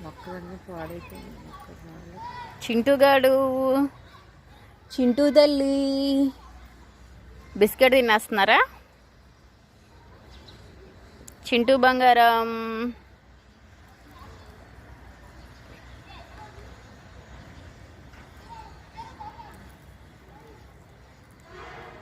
మొక్కలన్నీ పాడైపోయింది. చింటూగాడు, చింటూ తల్లి బిస్కెట్ తినేస్తున్నారా? చింటూ బంగారం.